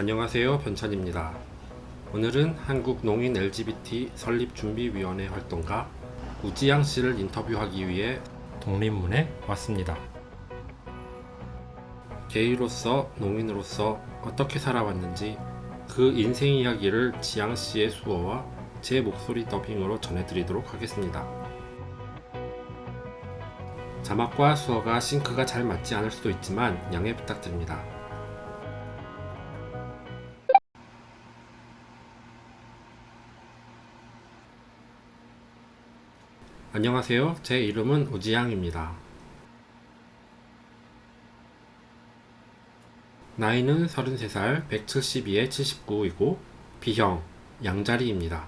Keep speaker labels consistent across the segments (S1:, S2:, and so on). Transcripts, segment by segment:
S1: 안녕하세요, 변찬입니다. 오늘은 한국농인 LGBT 설립준비위원회 활동가 우지양 씨를 인터뷰하기 위해 독립문에 왔습니다. 게이로서, 농인으로서 어떻게 살아왔는지 그 인생 이야기를 지양 씨의 수어와 제 목소리 더빙으로 전해드리도록 하겠습니다. 자막과 수어가 싱크가 잘 맞지 않을 수도 있지만 양해 부탁드립니다. 안녕하세요. 제 이름은 우지양입니다. 나이는 33살, 172에 79이고 B형, 양자리입니다.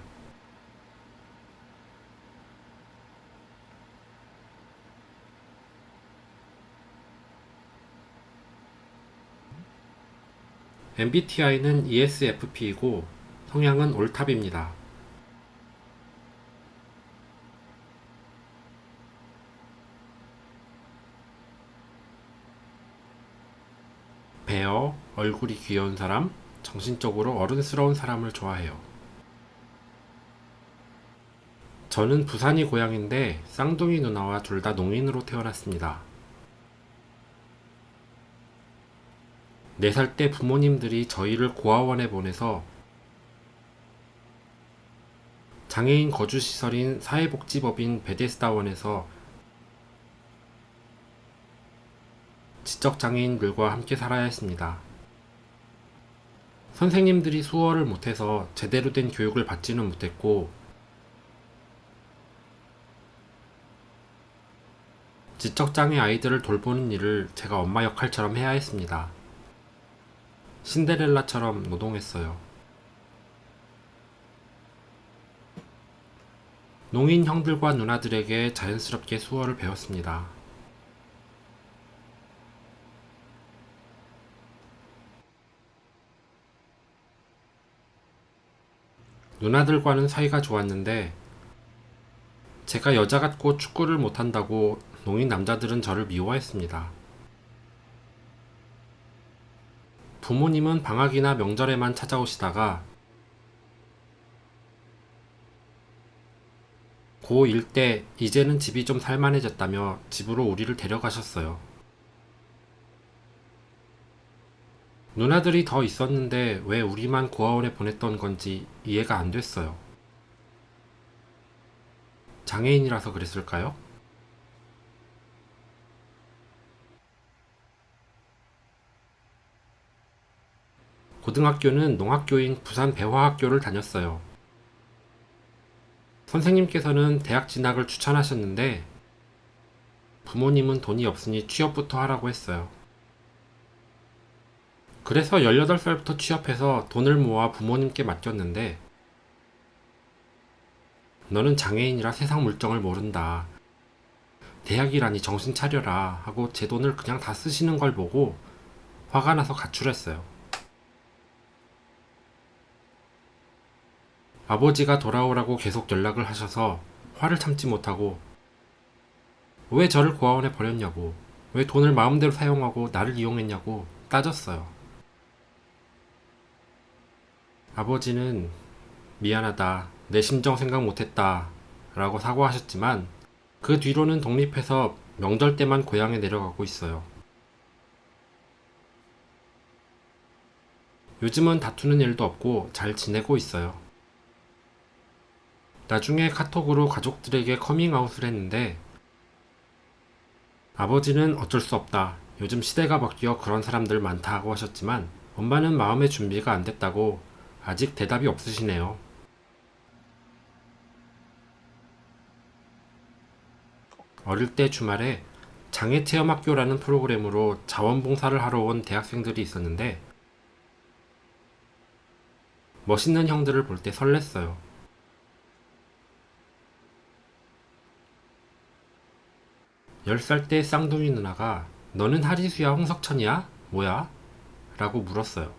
S1: MBTI는 ESFP이고 성향은 올탑입니다. 베어, 얼굴이 귀여운 사람, 정신적으로 어른스러운 사람을 좋아해요. 저는 부산이 고향인데 쌍둥이 누나와 둘 다 농인으로 태어났습니다. 4살 때 부모님들이 저희를 고아원에 보내서 장애인 거주시설인 사회복지법인 베데스다원에서 지적장애인들과 함께 살아야 했습니다. 선생님들이 수어를 못해서 제대로 된 교육을 받지는 못했고 지적장애 아이들을 돌보는 일을 제가 엄마 역할처럼 해야 했습니다. 신데렐라처럼 노동했어요. 농인 형들과 누나들에게 자연스럽게 수어를 배웠습니다. 누나들과는 사이가 좋았는데 제가 여자 같고 축구를 못한다고 농인 남자들은 저를 미워했습니다. 부모님은 방학이나 명절에만 찾아오시다가 고1 때 이제는 집이 좀 살만해졌다며 집으로 우리를 데려가셨어요. 누나들이 더 있었는데 왜 우리만 고아원에 보냈던 건지 이해가 안 됐어요. 장애인이라서 그랬을까요? 고등학교는 농학교인 부산 배화학교를 다녔어요. 선생님께서는 대학 진학을 추천하셨는데 부모님은 돈이 없으니 취업부터 하라고 했어요. 그래서 18살부터 취업해서 돈을 모아 부모님께 맡겼는데 너는 장애인이라 세상 물정을 모른다. 대학이라니 정신 차려라 하고 제 돈을 그냥 다 쓰시는 걸 보고 화가 나서 가출했어요. 아버지가 돌아오라고 계속 연락을 하셔서 화를 참지 못하고 왜 저를 고아원에 버렸냐고, 왜 돈을 마음대로 사용하고 나를 이용했냐고 따졌어요. 아버지는 미안하다, 내 심정 생각 못했다 라고 사과하셨지만 그 뒤로는 독립해서 명절 때만 고향에 내려가고 있어요. 요즘은 다투는 일도 없고 잘 지내고 있어요. 나중에 카톡으로 가족들에게 커밍아웃을 했는데 아버지는 어쩔 수 없다. 요즘 시대가 바뀌어 그런 사람들 많다고 하셨지만 엄마는 마음의 준비가 안 됐다고 아직 대답이 없으시네요. 어릴 때 주말에 장애체험학교라는 프로그램으로 자원봉사를 하러 온 대학생들이 있었는데 멋있는 형들을 볼 때 설렜어요. 10살 때 쌍둥이 누나가 너는 하리수야 홍석천이야? 뭐야? 라고 물었어요.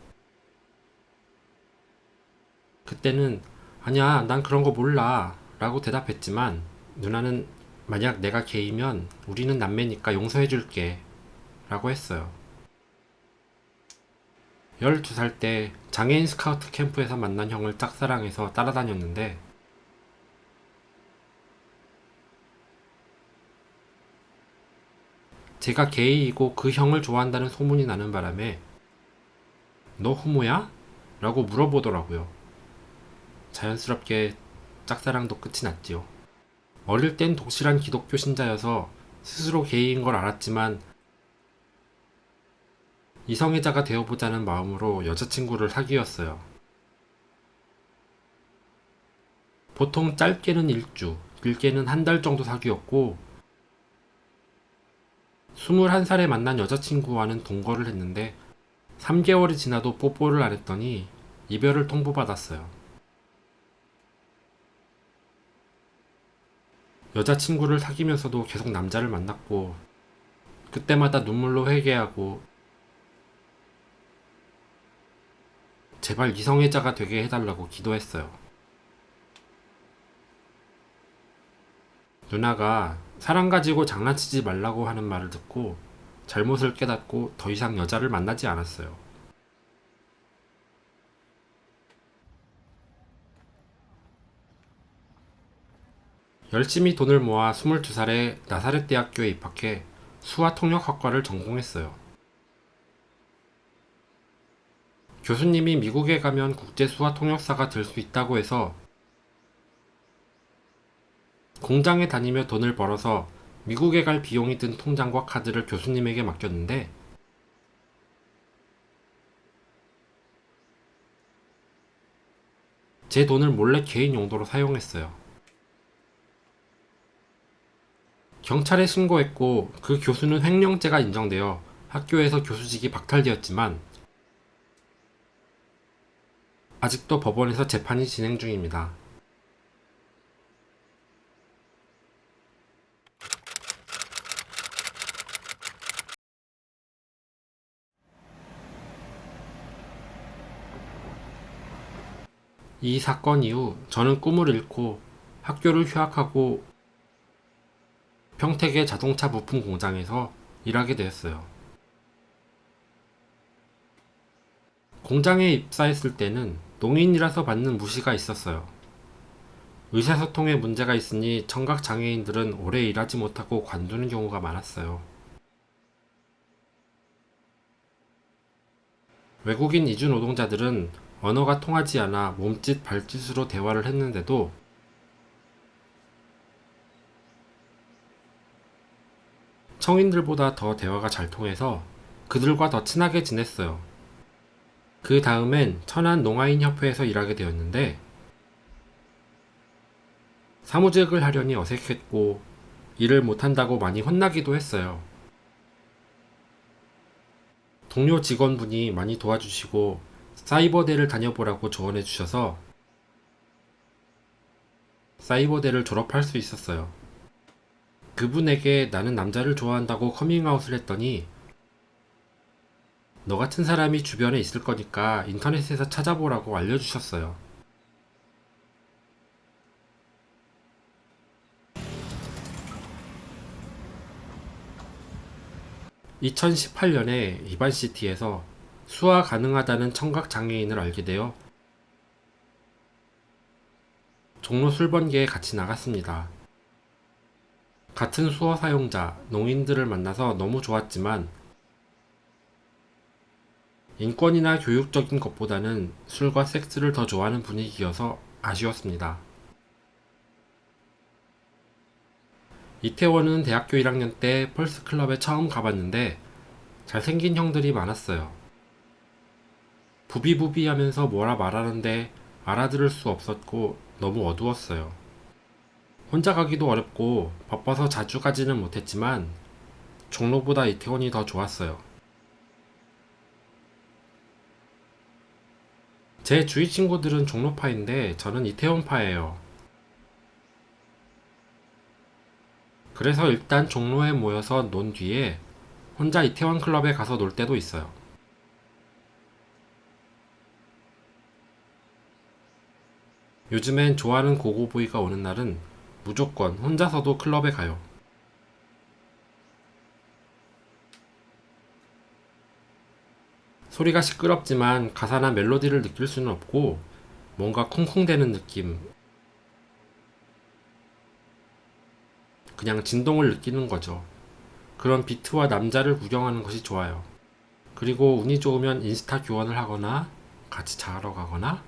S1: 그때는 아니야, 난 그런 거 몰라 라고 대답했지만 누나는 만약 내가 게이면 우리는 남매니까 용서해줄게 라고 했어요. 12살 때 장애인 스카우트 캠프에서 만난 형을 짝사랑해서 따라다녔는데 제가 게이이고 그 형을 좋아한다는 소문이 나는 바람에 너 호모야? 라고 물어보더라고요. 자연스럽게 짝사랑도 끝이 났지요. 어릴 땐 독실한 기독교 신자여서 스스로 게이인 걸 알았지만 이성애자가 되어보자는 마음으로 여자친구를 사귀었어요. 보통 짧게는 일주, 길게는 한 달 정도 사귀었고 21살에 만난 여자친구와는 동거를 했는데 3개월이 지나도 뽀뽀를 안 했더니 이별을 통보받았어요. 여자친구를 사귀면서도 계속 남자를 만났고 그때마다 눈물로 회개하고 제발 이성애자가 되게 해달라고 기도했어요. 누나가 사랑 가지고 장난치지 말라고 하는 말을 듣고 잘못을 깨닫고 더 이상 여자를 만나지 않았어요. 열심히 돈을 모아 22살에 나사렛 대학교에 입학해 수화통역학과를 전공했어요. 교수님이 미국에 가면 국제 수화통역사가 될 수 있다고 해서 공장에 다니며 돈을 벌어서 미국에 갈 비용이 든 통장과 카드를 교수님에게 맡겼는데 제 돈을 몰래 개인 용도로 사용했어요. 경찰에 신고했고 그 교수는 횡령죄가 인정되어 학교에서 교수직이 박탈되었지만 아직도 법원에서 재판이 진행 중입니다. 이 사건 이후 저는 꿈을 잃고 학교를 휴학하고 평택의 자동차 부품 공장에서 일하게 되었어요. 공장에 입사했을 때는 농인이라서 받는 무시가 있었어요. 의사소통에 문제가 있으니 청각 장애인들은 오래 일하지 못하고 관두는 경우가 많았어요. 외국인 이주 노동자들은 언어가 통하지 않아 몸짓 발짓으로 대화를 했는데도 청인들보다 더 대화가 잘 통해서 그들과 더 친하게 지냈어요. 그 다음엔 천안 농아인협회에서 일하게 되었는데 사무직을 하려니 어색했고 일을 못한다고 많이 혼나기도 했어요. 동료 직원분이 많이 도와주시고 사이버대를 다녀보라고 조언해 주셔서 사이버대를 졸업할 수 있었어요. 그분에게 나는 남자를 좋아한다고 커밍아웃을 했더니 너 같은 사람이 주변에 있을 거니까 인터넷에서 찾아보라고 알려주셨어요. 2018년에 이반시티에서 수화 가능하다는 청각 장애인을 알게 되어 종로 술번개에 같이 나갔습니다. 같은 수어 사용자, 농인들을 만나서 너무 좋았지만 인권이나 교육적인 것보다는 술과 섹스를 더 좋아하는 분위기여서 아쉬웠습니다. 이태원은 대학교 1학년 때 펄스클럽에 처음 가봤는데 잘생긴 형들이 많았어요. 부비부비 하면서 뭐라 말하는데 알아들을 수 없었고 너무 어두웠어요. 혼자 가기도 어렵고 바빠서 자주 가지는 못했지만 종로보다 이태원이 더 좋았어요. 제 주위 친구들은 종로파인데 저는 이태원파예요. 그래서 일단 종로에 모여서 논 뒤에 혼자 이태원 클럽에 가서 놀 때도 있어요. 요즘엔 좋아하는 고고보이가 오는 날은 무조건 혼자서도 클럽에 가요. 소리가 시끄럽지만 가사나 멜로디를 느낄 수는 없고 뭔가 쿵쿵대는 느낌, 그냥 진동을 느끼는 거죠. 그런 비트와 남자를 구경하는 것이 좋아요. 그리고 운이 좋으면 인스타 교환을 하거나 같이 자러 가거나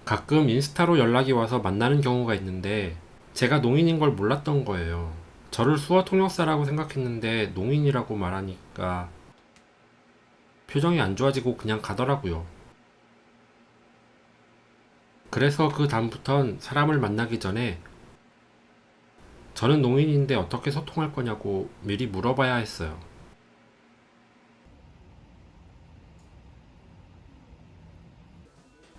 S1: 가끔 인스타로 연락이 와서 만나는 경우가 있는데 제가 농인인 걸 몰랐던 거예요. 저를 수어 통역사라고 생각했는데 농인이라고 말하니까 표정이 안 좋아지고 그냥 가더라고요. 그래서 그 다음부턴 사람을 만나기 전에 저는 농인인데 어떻게 소통할 거냐고 미리 물어봐야 했어요.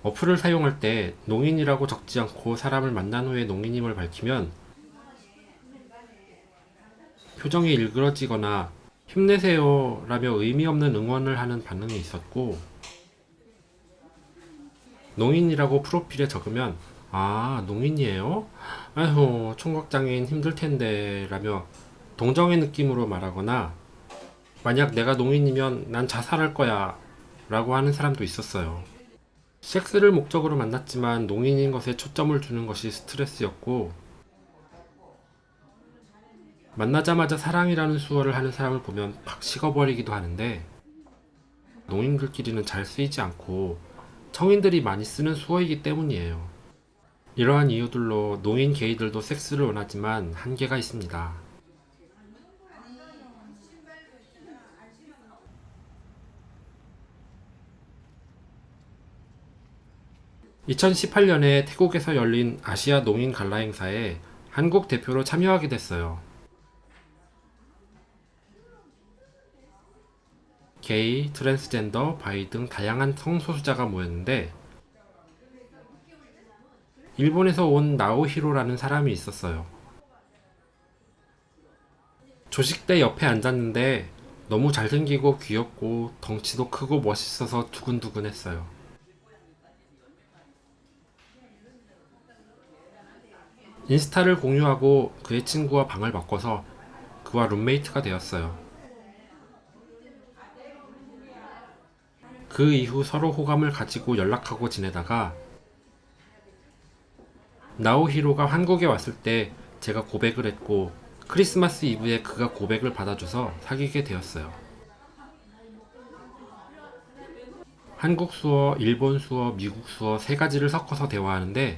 S1: 어플을 사용할 때 농인이라고 적지 않고 사람을 만난 후에 농인임을 밝히면 표정이 일그러지거나 힘내세요 라며 의미 없는 응원을 하는 반응이 있었고, 농인이라고 프로필에 적으면 아, 농인이에요? 아휴, 청각장애인 힘들 텐데 라며 동정의 느낌으로 말하거나, 만약 내가 농인이면 난 자살할 거야 라고 하는 사람도 있었어요. 섹스를 목적으로 만났지만 농인인 것에 초점을 두는 것이 스트레스였고, 만나자마자 사랑이라는 수어를 하는 사람을 보면 팍 식어버리기도 하는데, 농인들끼리는 잘 쓰이지 않고 청인들이 많이 쓰는 수어이기 때문이에요. 이러한 이유들로 농인 게이들도 섹스를 원하지만 한계가 있습니다. 2018년에 태국에서 열린 아시아 농인 갈라 행사에 한국 대표로 참여하게 됐어요. 게이, 트랜스젠더, 바이 등 다양한 성소수자가 모였는데 일본에서 온 나오히로라는 사람이 있었어요. 조식 때 옆에 앉았는데 너무 잘생기고 귀엽고 덩치도 크고 멋있어서 두근두근했어요. 인스타를 공유하고 그의 친구와 방을 바꿔서 그와 룸메이트가 되었어요. 그 이후 서로 호감을 가지고 연락하고 지내다가 나오히로가 한국에 왔을 때 제가 고백을 했고 크리스마스 이브에 그가 고백을 받아줘서 사귀게 되었어요. 한국 수어, 일본 수어, 미국 수어 세 가지를 섞어서 대화하는데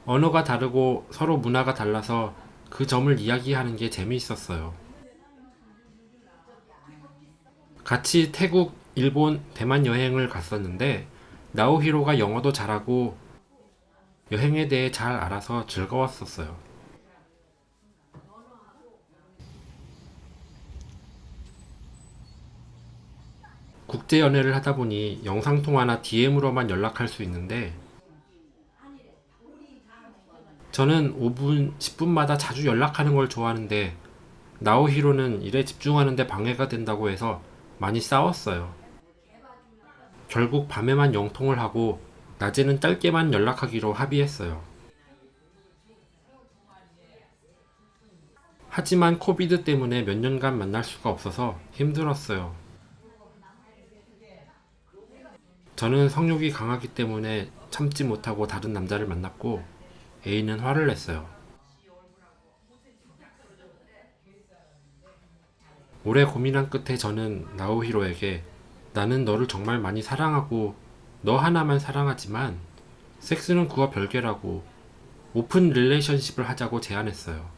S1: 언어가 다르고 서로 문화가 달라서 그 점을 이야기하는 게 재미있었어요. 같이 태국, 일본, 대만 여행을 갔었는데 나오히로가 영어도 잘하고 여행에 대해 잘 알아서 즐거웠었어요. 국제 연애를 하다 보니 영상통화나 DM으로만 연락할 수 있는데 저는 5분, 10분마다 자주 연락하는 걸 좋아하는데 나오히로는 일에 집중하는데 방해가 된다고 해서 많이 싸웠어요. 결국 밤에만 영통을 하고 낮에는 짧게만 연락하기로 합의했어요. 하지만 코비드 때문에 몇 년간 만날 수가 없어서 힘들었어요. 저는 성욕이 강하기 때문에 참지 못하고 다른 남자를 만났고 A는 화를 냈어요. 오래 고민한 끝에 저는 나오히로에게 나는 너를 정말 많이 사랑하고 너 하나만 사랑하지만 섹스는 그와 별개라고 오픈 릴레이션십을 하자고 제안했어요.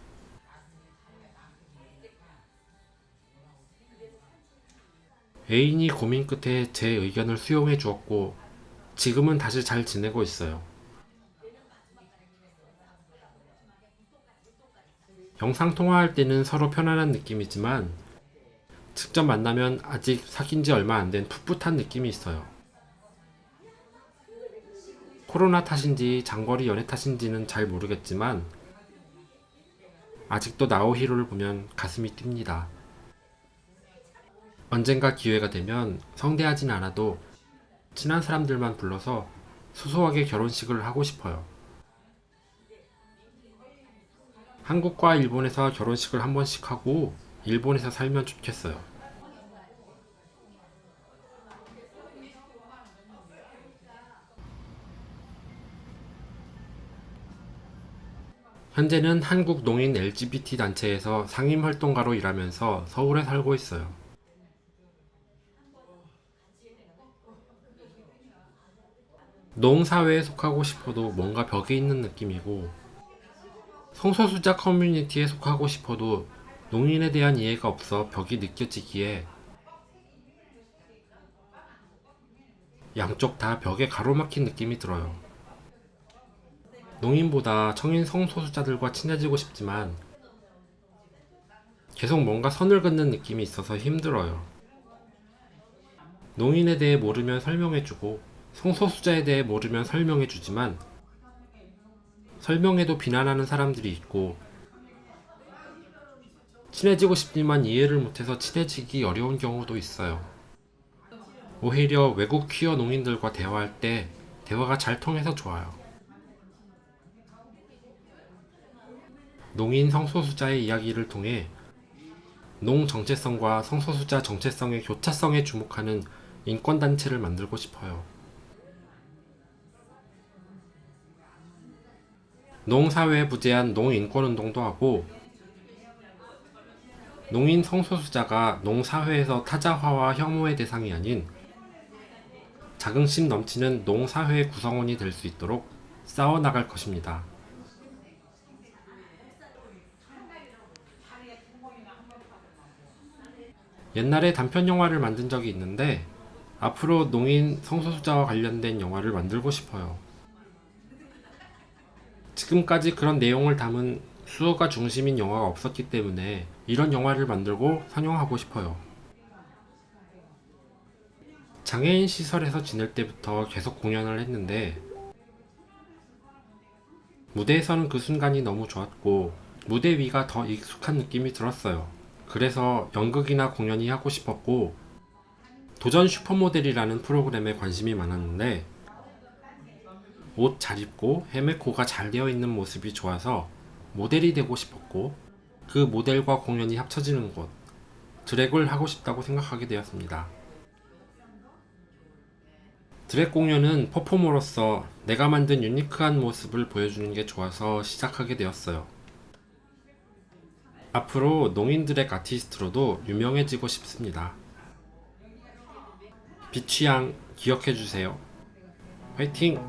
S1: 애인이 고민 끝에 제 의견을 수용해 주었고 지금은 다시 잘 지내고 있어요. 영상 통화할 때는 서로 편안한 느낌이지만 직접 만나면 아직 사귄 지 얼마 안 된 풋풋한 느낌이 있어요. 코로나 탓인지 장거리 연애 탓인지는 잘 모르겠지만 아직도 나오히로를 보면 가슴이 뜁니다. 언젠가 기회가 되면 성대하진 않아도 친한 사람들만 불러서 소소하게 결혼식을 하고 싶어요. 한국과 일본에서 결혼식을 한 번씩 하고 일본에서 살면 좋겠어요. 현재는 한국 농인 LGBT 단체에서 상임 활동가로 일하면서 서울에 살고 있어요. 농사회에 속하고 싶어도 뭔가 벽에 있는 느낌이고, 성소수자 커뮤니티에 속하고 싶어도 농인에 대한 이해가 없어 벽이 느껴지기에 양쪽 다 벽에 가로막힌 느낌이 들어요. 농인보다 청인 성소수자들과 친해지고 싶지만 계속 뭔가 선을 긋는 느낌이 있어서 힘들어요. 농인에 대해 모르면 설명해주고 성소수자에 대해 모르면 설명해주지만 설명해도 비난하는 사람들이 있고 친해지고 싶지만 이해를 못해서 친해지기 어려운 경우도 있어요. 오히려 외국 퀴어 농인들과 대화할 때 대화가 잘 통해서 좋아요. 농인 성소수자의 이야기를 통해 농 정체성과 성소수자 정체성의 교차성에 주목하는 인권단체를 만들고 싶어요. 농사회에 부재한 농인권운동도 하고 농인 성소수자가 농사회에서 타자화와 혐오의 대상이 아닌 자긍심 넘치는 농사회의 구성원이 될 수 있도록 싸워나갈 것입니다. 옛날에 단편 영화를 만든 적이 있는데 앞으로 농인 성소수자와 관련된 영화를 만들고 싶어요. 지금까지 그런 내용을 담은 수어가 중심인 영화가 없었기 때문에 이런 영화를 만들고 상영하고 싶어요. 장애인 시설에서 지낼 때부터 계속 공연을 했는데 무대에서는 그 순간이 너무 좋았고 무대 위가 더 익숙한 느낌이 들었어요. 그래서 연극이나 공연이 하고 싶었고 도전 슈퍼모델이라는 프로그램에 관심이 많았는데 옷 잘 입고 헤메코가 잘 되어 있는 모습이 좋아서 모델이 되고 싶었고 그 모델과 공연이 합쳐지는 곳 드랙을 하고 싶다고 생각하게 되었습니다. 드랙 공연은 퍼포머로서 내가 만든 유니크한 모습을 보여주는 게 좋아서 시작하게 되었어요. 앞으로 농인 드랙 아티스트로도 유명해지고 싶습니다. 비취향 기억해주세요. 화이팅!